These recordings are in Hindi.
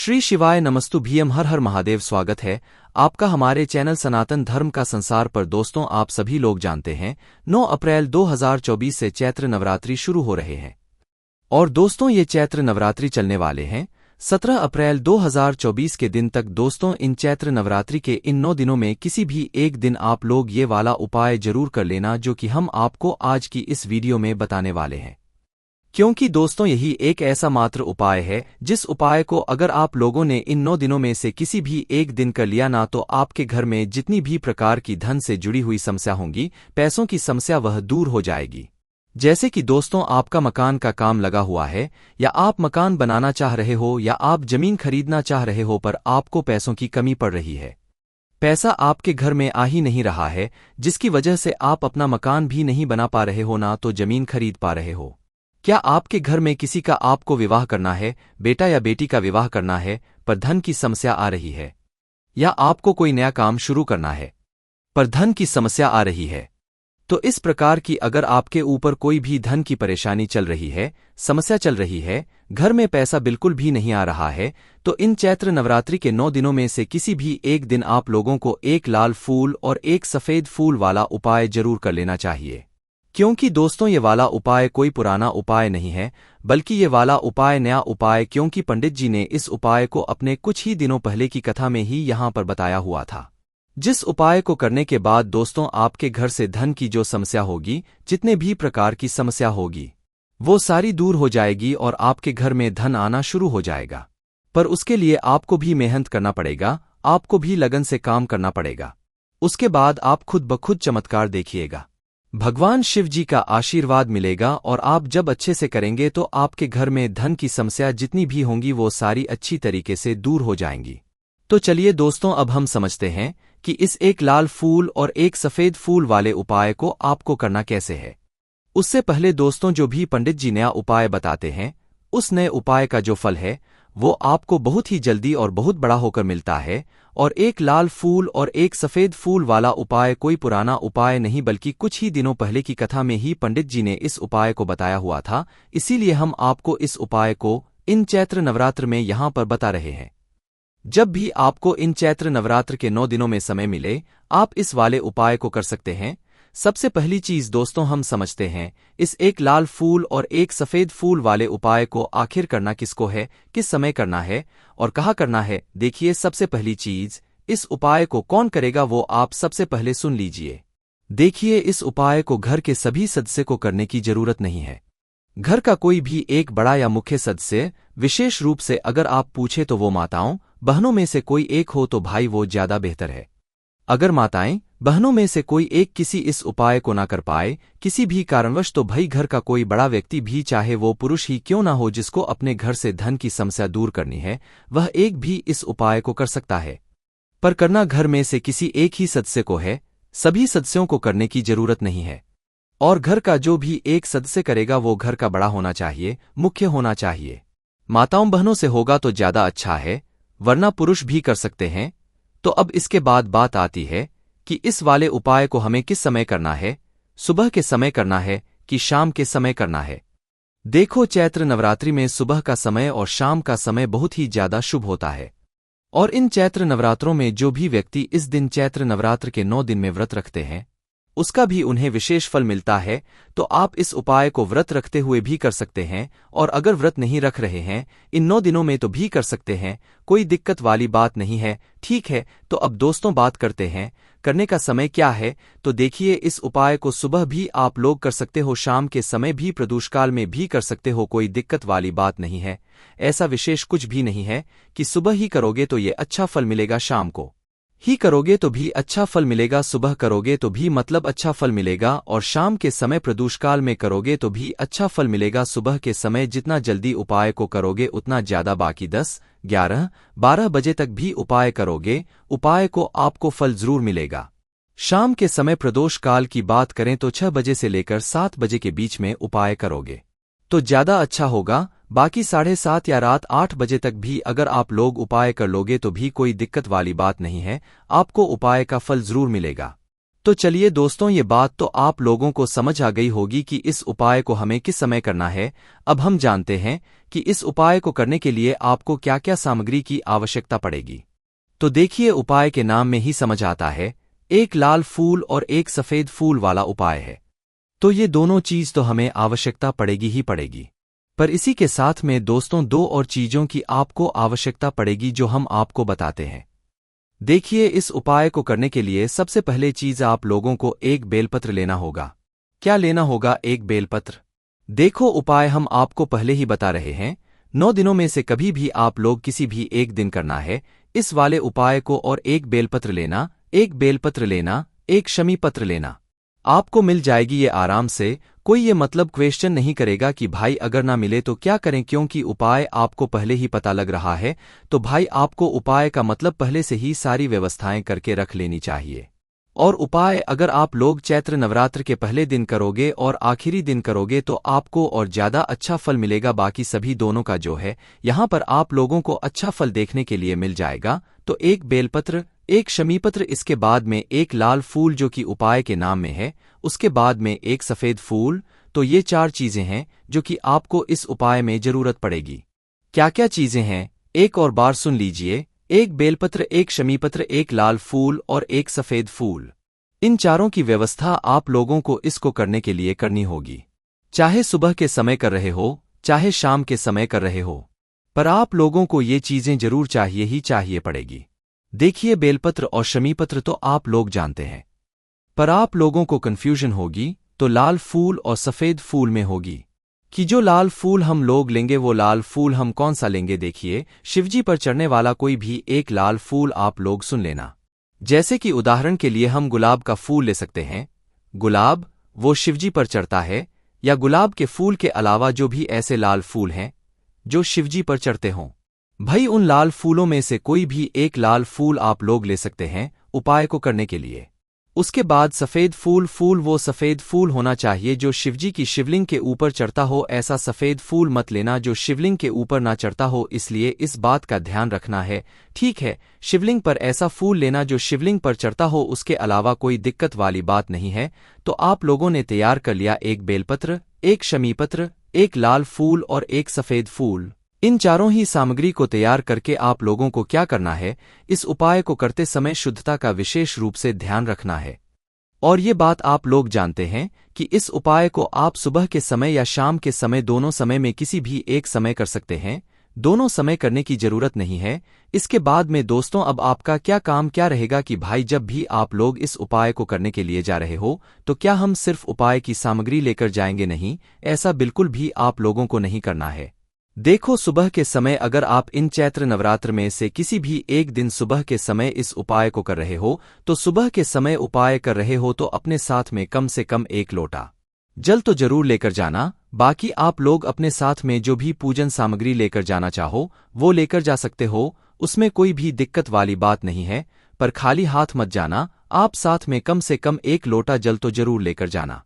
श्री शिवाय नमस्तु भीम हर हर महादेव। स्वागत है आपका हमारे चैनल सनातन धर्म का संसार पर। दोस्तों, आप सभी लोग जानते हैं 9 अप्रैल 2024 से चैत्र नवरात्रि शुरू हो रहे हैं और दोस्तों ये चैत्र नवरात्रि चलने वाले हैं 17 अप्रैल 2024 के दिन तक। दोस्तों, इन चैत्र नवरात्रि के इन 9 दिनों में किसी भी एक दिन आप लोग ये वाला उपाय जरूर कर लेना जो कि हम आपको आज की इस वीडियो में बताने वाले हैं, क्योंकि दोस्तों यही एक ऐसा मात्र उपाय है जिस उपाय को अगर आप लोगों ने इन 9 दिनों में से किसी भी एक दिन कर लिया ना तो आपके घर में जितनी भी प्रकार की धन से जुड़ी हुई समस्या होंगी, पैसों की समस्या, वह दूर हो जाएगी। जैसे कि दोस्तों आपका मकान का काम लगा हुआ है या आप मकान बनाना चाह रहे हो या आप जमीन खरीदना चाह रहे हो पर आपको पैसों की कमी पड़ रही है, पैसा आपके घर में आ ही नहीं रहा है, जिसकी वजह से आप अपना मकान भी नहीं बना पा रहे हो ना तो जमीन खरीद पा रहे हो। क्या आपके घर में किसी का आपको विवाह करना है, बेटा या बेटी का विवाह करना है पर धन की समस्या आ रही है, या आपको कोई नया काम शुरू करना है पर धन की समस्या आ रही है, तो इस प्रकार की अगर आपके ऊपर कोई भी धन की परेशानी चल रही है, समस्या चल रही है, घर में पैसा बिल्कुल भी नहीं आ रहा है, तो इन चैत्र नवरात्रि के 9 दिनों में से किसी भी एक दिन आप लोगों को एक लाल फूल और एक सफेद फूल वाला उपाय जरूर कर लेना चाहिए। क्योंकि दोस्तों ये वाला उपाय कोई पुराना उपाय नहीं है, बल्कि ये वाला उपाय नया उपाय, क्योंकि पंडित जी ने इस उपाय को अपने कुछ ही दिनों पहले की कथा में ही यहाँ पर बताया हुआ था। जिस उपाय को करने के बाद दोस्तों आपके घर से धन की जो समस्या होगी, जितने भी प्रकार की समस्या होगी, वो सारी दूर हो जाएगी और आपके घर में धन आना शुरू हो जाएगा। पर उसके लिए आपको भी मेहनत करना पड़ेगा, आपको भी लगन से काम करना पड़ेगा। उसके बाद आप खुद ब खुद चमत्कार देखिएगा, भगवान शिव जी का आशीर्वाद मिलेगा और आप जब अच्छे से करेंगे तो आपके घर में धन की समस्या जितनी भी होंगी वो सारी अच्छी तरीके से दूर हो जाएंगी। तो चलिए दोस्तों, अब हम समझते हैं कि इस एक लाल फूल और एक सफेद फूल वाले उपाय को आपको करना कैसे है। उससे पहले दोस्तों, जो भी पंडित जी नया उपाय बताते हैं, उस नए उपाय का जो फल है वो आपको बहुत ही जल्दी और बहुत बड़ा होकर मिलता है। और एक लाल फूल और एक सफेद फूल वाला उपाय कोई पुराना उपाय नहीं, बल्कि कुछ ही दिनों पहले की कथा में ही पंडित जी ने इस उपाय को बताया हुआ था। इसीलिए हम आपको इस उपाय को इन चैत्र नवरात्र में यहाँ पर बता रहे हैं। जब भी आपको इन चैत्र नवरात्र के 9 दिनों में समय मिले, आप इस वाले उपाय को कर सकते हैं। सबसे पहली चीज दोस्तों हम समझते हैं इस एक लाल फूल और एक सफेद फूल वाले उपाय को आखिर करना किसको है, किस समय करना है और कहाँ करना है। देखिए, सबसे पहली चीज, इस उपाय को कौन करेगा वो आप सबसे पहले सुन लीजिए। देखिए, इस उपाय को घर के सभी सदस्य को करने की जरूरत नहीं है। घर का कोई भी एक बड़ा या मुख्य सदस्य, विशेष रूप से अगर आप पूछे तो वो माताओं बहनों में से कोई एक हो तो भाई वो ज्यादा बेहतर है। अगर माताएं बहनों में से कोई एक किसी इस उपाय को ना कर पाए किसी भी कारणवश, तो भाई घर का कोई बड़ा व्यक्ति भी, चाहे वो पुरुष ही क्यों ना हो, जिसको अपने घर से धन की समस्या दूर करनी है, वह एक भी इस उपाय को कर सकता है। पर करना घर में से किसी एक ही सदस्य को है, सभी सदस्यों को करने की जरूरत नहीं है। और घर का जो भी एक सदस्य करेगा वो घर का बड़ा होना चाहिए, मुख्य होना चाहिए। माताओं बहनों से होगा तो ज्यादा अच्छा है, वरना पुरुष भी कर सकते हैं। तो अब इसके बाद बात आती है कि इस वाले उपाय को हमें किस समय करना है, सुबह के समय करना है कि शाम के समय करना है। देखो, चैत्र नवरात्रि में सुबह का समय और शाम का समय बहुत ही ज्यादा शुभ होता है। और इन चैत्र नवरात्रों में जो भी व्यक्ति इस दिन चैत्र नवरात्र के 9 दिन में व्रत रखते हैं, उसका भी उन्हें विशेष फल मिलता है। तो आप इस उपाय को व्रत रखते हुए भी कर सकते हैं, और अगर व्रत नहीं रख रहे हैं इन 9 दिनों में तो भी कर सकते हैं, कोई दिक्कत वाली बात नहीं है। ठीक है, तो अब दोस्तों बात करते हैं करने का समय क्या है। तो देखिए, इस उपाय को सुबह भी आप लोग कर सकते हो, शाम के समय भी, प्रदोषकाल में भी कर सकते हो, कोई दिक्कत वाली बात नहीं है। ऐसा विशेष कुछ भी नहीं है कि सुबह ही करोगे तो ये अच्छा फल मिलेगा, शाम को ही करोगे तो भी अच्छा फल मिलेगा, सुबह करोगे तो भी मतलब अच्छा फल मिलेगा, और शाम के समय प्रदोषकाल में करोगे तो भी अच्छा फल मिलेगा। सुबह के समय जितना जल्दी उपाय को करोगे उतना ज्यादा, बाकी 10, 11, 12 बजे तक भी उपाय करोगे, उपाय को आपको फल जरूर मिलेगा। शाम के समय प्रदोष काल की बात करें तो 6 बजे से लेकर 7 बजे के बीच में उपाय करोगे तो ज्यादा अच्छा होगा। बाकी 7:30 या रात 8 बजे तक भी अगर आप लोग उपाय कर लोगे तो भी कोई दिक्कत वाली बात नहीं है, आपको उपाय का फल जरूर मिलेगा। तो चलिए दोस्तों, ये बात तो आप लोगों को समझ आ गई होगी कि इस उपाय को हमें किस समय करना है। अब हम जानते हैं कि इस उपाय को करने के लिए आपको क्या क्या सामग्री की आवश्यकता पड़ेगी। तो देखिए, उपाय के नाम में ही समझ आता है, एक लाल फूल और एक सफेद फूल वाला उपाय है। तो ये दोनों चीज तो हमें आवश्यकता पड़ेगी ही पड़ेगी। पर इसी के साथ में दोस्तों दो और चीजों की आपको आवश्यकता पड़ेगी जो हम आपको बताते हैं। देखिए, इस उपाय को करने के लिए सबसे पहले चीज आप लोगों को एक बेलपत्र लेना होगा। क्या लेना होगा? एक बेलपत्र। देखो, उपाय हम आपको पहले ही बता रहे हैं, 9 दिनों में से कभी भी आप लोग किसी भी एक दिन करना है इस वाले उपाय को, और एक बेलपत्र लेना, एक बेलपत्र लेना, एक शमी पत्र लेना। आपको मिल जाएगी ये आराम से। कोई ये मतलब क्वेश्चन नहीं करेगा कि भाई अगर ना मिले तो क्या करें, क्योंकि उपाय आपको पहले ही पता लग रहा है। तो भाई आपको उपाय का मतलब पहले से ही सारी व्यवस्थाएं करके रख लेनी चाहिए। और उपाय अगर आप लोग चैत्र नवरात्र के पहले दिन करोगे और आखिरी दिन करोगे तो आपको और ज्यादा अच्छा फल मिलेगा। बाकी सभी दोनों का जो है यहाँ पर आप लोगों को अच्छा फल देखने के लिए मिल जाएगा। तो एक बेलपत्र, एक शमीपत्र, इसके बाद में एक लाल फूल जो कि उपाय के नाम में है, उसके बाद में एक सफेद फूल। तो ये 4 चीजें हैं जो कि आपको इस उपाय में जरूरत पड़ेगी। क्या क्या चीजें हैं, एक और बार सुन लीजिए। एक बेलपत्र, एक शमीपत्र, एक लाल फूल और एक सफेद फूल। इन चारों की व्यवस्था आप लोगों को इसको करने के लिए करनी होगी। चाहे सुबह के समय कर रहे हो, चाहे शाम के समय कर रहे हो, पर आप लोगों को ये चीजें जरूर चाहिए ही चाहिए पड़ेगी। देखिए, बेलपत्र और शमीपत्र तो आप लोग जानते हैं, पर आप लोगों को कंफ्यूजन होगी तो लाल फूल और सफेद फूल में होगी कि जो लाल फूल हम लोग लेंगे वो लाल फूल हम कौन सा लेंगे। देखिए, शिवजी पर चढ़ने वाला कोई भी एक लाल फूल आप लोग सुन लेना। जैसे कि उदाहरण के लिए हम गुलाब का फूल ले सकते हैं। गुलाब वो शिवजी पर चढ़ता है, या गुलाब के फूल के अलावा जो भी ऐसे लाल फूल हैं जो शिवजी पर चढ़ते हों, भाई उन लाल फूलों में से कोई भी एक लाल फूल आप लोग ले सकते हैं उपाय को करने के लिए। उसके बाद सफेद फूल वो सफेद फूल होना चाहिए जो शिवजी की शिवलिंग के ऊपर चढ़ता हो। ऐसा सफेद फूल मत लेना जो शिवलिंग के ऊपर ना चढ़ता हो, इसलिए इस बात का ध्यान रखना है। ठीक है, शिवलिंग पर ऐसा फूल लेना जो शिवलिंग पर चढ़ता हो, उसके अलावा कोई दिक्कत वाली बात नहीं है। तो आप लोगों ने तैयार कर लिया एक बेलपत्र, एक शमीपत्र, एक लाल फूल और एक सफेद फूल। इन चारों ही सामग्री को तैयार करके आप लोगों को क्या करना है, इस उपाय को करते समय शुद्धता का विशेष रूप से ध्यान रखना है। और ये बात आप लोग जानते हैं कि इस उपाय को आप सुबह के समय या शाम के समय, दोनों समय में किसी भी एक समय कर सकते हैं। दोनों समय करने की जरूरत नहीं है। इसके बाद में दोस्तों अब आपका क्या काम क्या रहेगा कि भाई जब भी आप लोग इस उपाय को करने के लिए जा रहे हो तो क्या हम सिर्फ उपाय की सामग्री लेकर जाएंगे? नहीं, ऐसा बिल्कुल भी आप लोगों को नहीं करना है। देखो, सुबह के समय अगर आप इन चैत्र नवरात्र में से किसी भी एक दिन सुबह के समय इस उपाय को कर रहे हो, तो सुबह के समय उपाय कर रहे हो तो अपने साथ में कम से कम 1 लोटा जल तो जरूर लेकर जाना। बाकी आप लोग अपने साथ में जो भी पूजन सामग्री लेकर जाना चाहो वो लेकर जा सकते हो, उसमें कोई भी दिक्कत वाली बात नहीं है। पर खाली हाथ मत जाना, आप साथ में कम से कम 1 लोटा जल तो जरूर लेकर जाना,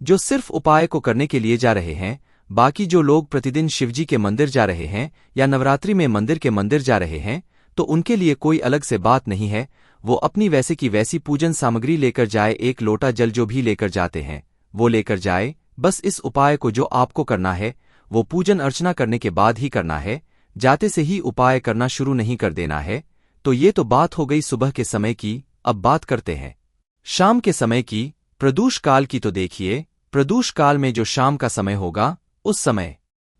जो सिर्फ उपाय को करने के लिए जा रहे हैं। बाकी जो लोग प्रतिदिन शिवजी के मंदिर जा रहे हैं या नवरात्रि में मंदिर के मंदिर जा रहे हैं तो उनके लिए कोई अलग से बात नहीं है। वो अपनी वैसे की वैसी पूजन सामग्री लेकर जाए, 1 लोटा जल जो भी लेकर जाते हैं वो लेकर जाए। बस इस उपाय को जो आपको करना है वो पूजन अर्चना करने के बाद ही करना है, जाते से ही उपाय करना शुरू नहीं कर देना है। तो ये तो बात हो गई सुबह के समय की। अब बात करते हैं शाम के समय की, प्रदोष काल की। तो देखिए, प्रदोष काल में जो शाम का समय होगा उस समय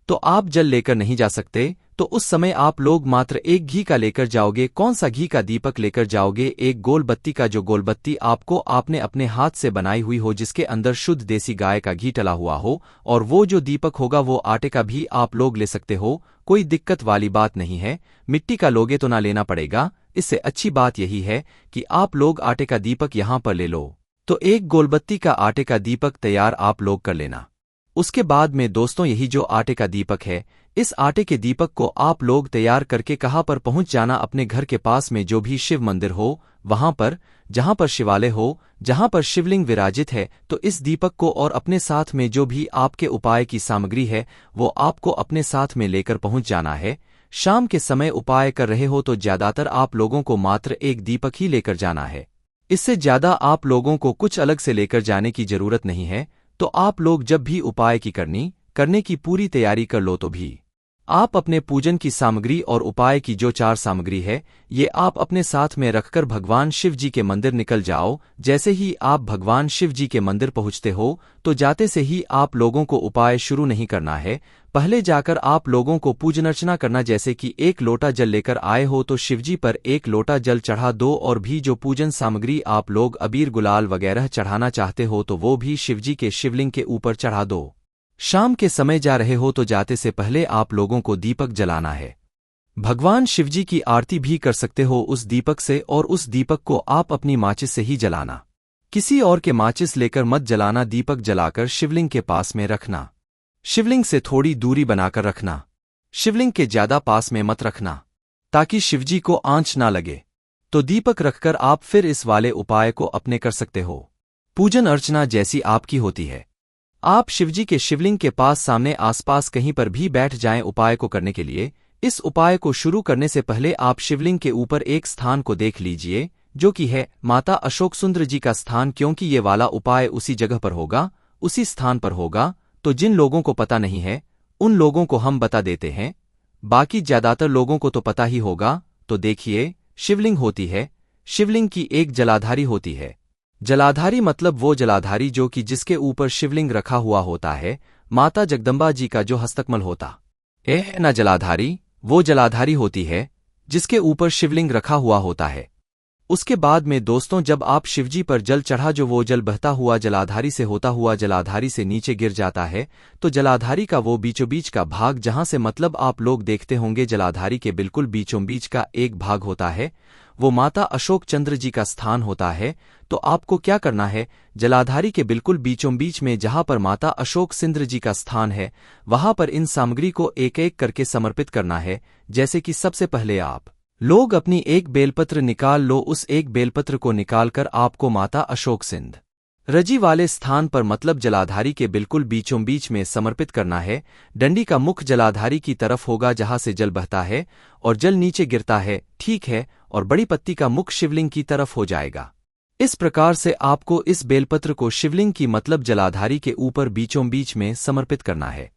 तो आप जल लेकर नहीं जा सकते। तो उस समय आप लोग मात्र एक घी का लेकर जाओगे। कौन सा घी का? दीपक लेकर जाओगे, एक गोल बत्ती का, जो गोल बत्ती आपने अपने हाथ से बनाई हुई हो, जिसके अंदर शुद्ध देसी गाय का घी टला हुआ हो। और वो जो दीपक होगा वो आटे का भी आप लोग ले सकते हो, कोई दिक्कत वाली बात नहीं है। मिट्टी का लोगे तो ना लेना पड़ेगा। इससे अच्छी बात यही है कि आप लोग आटे का दीपक यहां पर ले लो। तो एक गोलबत्ती का आटे का दीपक तैयार आप लोग कर लेना। उसके बाद में दोस्तों यही जो आटे का दीपक है, इस आटे के दीपक को आप लोग तैयार करके कहाँ पर पहुंच जाना? अपने घर के पास में जो भी शिव मंदिर हो वहां पर, जहां पर शिवालय हो, जहां पर शिवलिंग विराजित है। तो इस दीपक को और अपने साथ में जो भी आपके उपाय की सामग्री है वो आपको अपने साथ में लेकर पहुंच जाना है। शाम के समय उपाय कर रहे हो तो ज्यादातर आप लोगों को मात्र एक दीपक ही लेकर जाना है। इससे ज्यादा आप लोगों को कुछ अलग से लेकर जाने की जरूरत नहीं है। तो आप लोग जब भी उपाय की करने की पूरी तैयारी कर लो तो भी आप अपने पूजन की सामग्री और उपाय की जो 4 सामग्री है ये आप अपने साथ में रखकर भगवान शिव जी के मंदिर निकल जाओ। जैसे ही आप भगवान शिव जी के मंदिर पहुंचते हो तो जाते से ही आप लोगों को उपाय शुरू नहीं करना है। पहले जाकर आप लोगों को पूजन अर्चना करना, जैसे कि 1 लोटा जल लेकर आए हो तो शिवजी पर 1 लोटा जल चढ़ा दो, और भी जो पूजन सामग्री आप लोग अबीर गुलाल वगैरह चढ़ाना चाहते हो तो वो भी शिवजी के शिवलिंग के ऊपर चढ़ा दो। शाम के समय जा रहे हो तो जाते से पहले आप लोगों को दीपक जलाना है। भगवान शिवजी की आरती भी कर सकते हो उस दीपक से, और उस दीपक को आप अपनी माचिस से ही जलाना। किसी और के माचिस लेकर मत जलाना। दीपक जलाकर शिवलिंग के पास में रखना। शिवलिंग से थोड़ी दूरी बनाकर रखना। शिवलिंग के ज्यादा पास में मत रखना ताकि शिवजी को आंच ना लगे। तो दीपक रखकर आप फिर इस वाले उपाय को अपने कर सकते हो। पूजन अर्चना जैसी आपकी होती है, आप शिवजी के शिवलिंग के पास सामने आसपास कहीं पर भी बैठ जाएं उपाय को करने के लिए। इस उपाय को शुरू करने से पहले आप शिवलिंग के ऊपर एक स्थान को देख लीजिए जो कि है माता अशोक सुंदर जी का स्थान, क्योंकि ये वाला उपाय उसी जगह पर होगा, उसी स्थान पर होगा। तो जिन लोगों को पता नहीं है उन लोगों को हम बता देते हैं, बाकी ज्यादातर लोगों को तो पता ही होगा। तो देखिए, शिवलिंग होती है, शिवलिंग की एक जलाधारी होती है। जलाधारी मतलब वो जलाधारी जो कि जिसके ऊपर शिवलिंग रखा हुआ होता है, माता जगदम्बा जी का जो हस्तकमल होता है ना जलाधारी, वो जलाधारी होती है जिसके ऊपर शिवलिंग रखा हुआ होता है। उसके बाद में दोस्तों जब आप शिवजी पर जल चढ़ा जो वो जल बहता हुआ जलाधारी से होता हुआ जलाधारी से नीचे गिर जाता है, तो जलाधारी का वो बीचों बीच का भाग जहां से मतलब आप लोग देखते होंगे जलाधारी के बिल्कुल बीचों बीच का एक भाग होता है, वो माता अशोक चंद्र जी का स्थान होता है। तो आपको क्या करना है, जलाधारी के बिल्कुल बीचों बीच में जहां पर माता अशोक सिंद्र जी का स्थान है वहां पर इन सामग्री को एक एक करके समर्पित करना है। जैसे कि सबसे पहले आप लोग अपनी एक बेलपत्र निकाल लो। उस एक बेलपत्र को निकालकर आपको माता अशोक सिंध रजी वाले स्थान पर मतलब जलाधारी के बिल्कुल बीचों बीच में समर्पित करना है। डंडी का मुख जलाधारी की तरफ होगा जहां से जल बहता है और जल नीचे गिरता है, ठीक है, और बड़ी पत्ती का मुख शिवलिंग की तरफ हो जाएगा। इस प्रकार से आपको इस बेलपत्र को शिवलिंग की मतलब जलाधारी के ऊपर बीचों बीच में समर्पित करना है,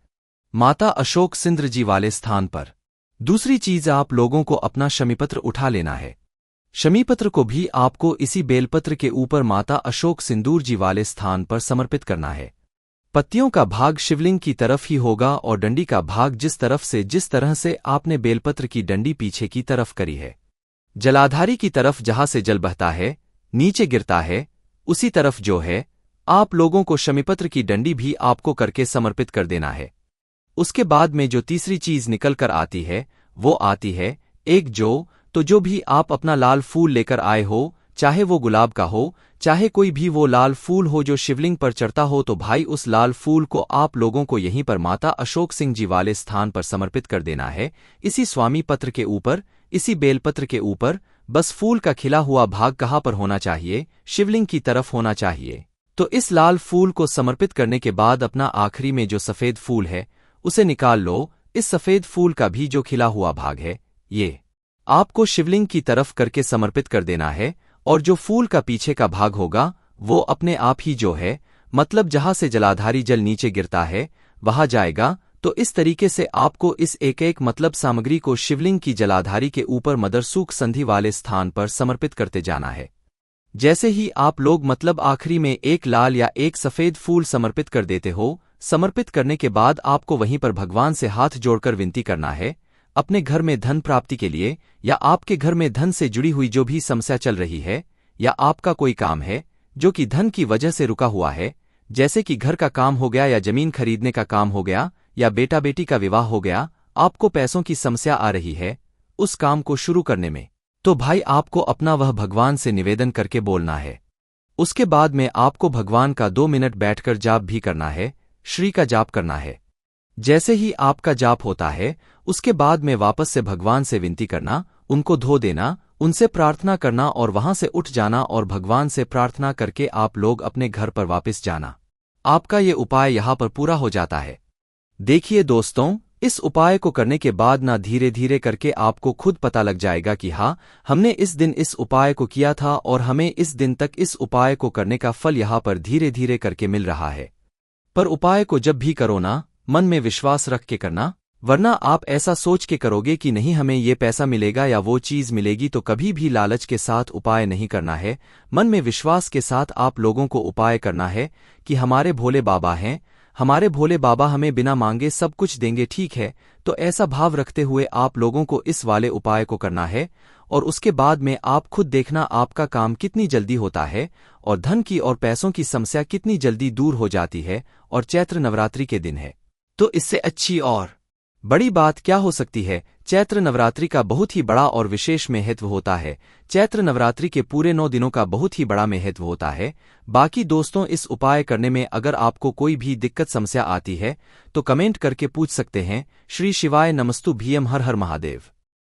माता अशोक सिंद्र जी वाले स्थान पर। दूसरी चीज आप लोगों को अपना शमीपत्र उठा लेना है। शमीपत्र को भी आपको इसी बेलपत्र के ऊपर माता अशोक सिंदूर जी वाले स्थान पर समर्पित करना है। पत्तियों का भाग शिवलिंग की तरफ ही होगा और डंडी का भाग जिस तरह से आपने बेलपत्र की डंडी पीछे की तरफ करी है, जलाधारी की तरफ जहां से जल बहता है नीचे गिरता है, उसी तरफ जो है आप लोगों को शमीपत्र की डंडी भी आपको करके समर्पित कर देना है। उसके बाद में जो तीसरी चीज निकल कर आती है वो आती है एक जो भी आप अपना लाल फूल लेकर आए हो, चाहे वो गुलाब का हो, चाहे कोई भी वो लाल फूल हो जो शिवलिंग पर चढ़ता हो, तो भाई उस लाल फूल को आप लोगों को यहीं पर माता अशोक सिंह जी वाले स्थान पर समर्पित कर देना है। इसी स्वामी पत्र के ऊपर, इसी बेलपत्र के ऊपर। बस फूल का खिला हुआ भाग कहाँ पर होना चाहिए, शिवलिंग की तरफ होना चाहिए। तो इस लाल फूल को समर्पित करने के बाद अपना आखिरी में जो सफेद फूल है उसे निकाल लो। इस सफेद फूल का भी जो खिला हुआ भाग है ये आपको शिवलिंग की तरफ करके समर्पित कर देना है, और जो फूल का पीछे का भाग होगा वो अपने आप ही जो है मतलब जहां से जलाधारी जल नीचे गिरता है वहां जाएगा। तो इस तरीके से आपको इस एक एक मतलब सामग्री को शिवलिंग की जलाधारी के ऊपर मदरसूख संधि वाले स्थान पर समर्पित करते जाना है। जैसे ही आप लोग मतलब आखिरी में एक लाल या एक सफेद फूल समर्पित कर देते हो, समर्पित करने के बाद आपको वहीं पर भगवान से हाथ जोड़कर विनती करना है अपने घर में धन प्राप्ति के लिए, या आपके घर में धन से जुड़ी हुई जो भी समस्या चल रही है, या आपका कोई काम है जो कि धन की वजह से रुका हुआ है, जैसे कि घर का काम हो गया या जमीन खरीदने का काम हो गया या बेटा बेटी का विवाह हो गया, आपको पैसों की समस्या आ रही है उस काम को शुरू करने में, तो भाई आपको अपना वह भगवान से निवेदन करके बोलना है। उसके बाद में आपको भगवान का 2 मिनट बैठकर जाप भी करना है, श्री का जाप करना है। जैसे ही आपका जाप होता है उसके बाद में वापस से भगवान से विनती करना, उनको धो देना, उनसे प्रार्थना करना और वहां से उठ जाना और भगवान से प्रार्थना करके आप लोग अपने घर पर वापस जाना। आपका ये उपाय यहां पर पूरा हो जाता है। देखिए दोस्तों, इस उपाय को करने के बाद ना धीरे धीरे करके आपको खुद पता लग जाएगा कि हाँ, हमने इस दिन इस उपाय को किया था और हमें इस दिन तक इस उपाय को करने का फल यहाँ पर धीरे धीरे करके मिल रहा है। पर उपाय को जब भी करो ना, मन में विश्वास रख के करना, वरना आप ऐसा सोच के करोगे कि नहीं हमें ये पैसा मिलेगा या वो चीज़ मिलेगी तो कभी भी लालच के साथ उपाय नहीं करना है। मन में विश्वास के साथ आप लोगों को उपाय करना है कि हमारे भोले बाबा हैं, हमारे भोले बाबा हमें बिना मांगे सब कुछ देंगे, ठीक है। तो ऐसा भाव रखते हुए आप लोगों को इस वाले उपाय को करना है और उसके बाद में आप खुद देखना आपका काम कितनी जल्दी होता है और धन की और पैसों की समस्या कितनी जल्दी दूर हो जाती है। और चैत्र नवरात्रि के दिन है तो इससे अच्छी और बड़ी बात क्या हो सकती है। चैत्र नवरात्रि का बहुत ही बड़ा और विशेष महत्व होता है। चैत्र नवरात्रि के पूरे 9 दिनों का बहुत ही बड़ा महत्व होता है। बाकी दोस्तों, इस उपाय करने में अगर आपको कोई भी दिक्कत समस्या आती है तो कमेंट करके पूछ सकते हैं। श्री शिवाय नमस्तु भीम, हर हर महादेव।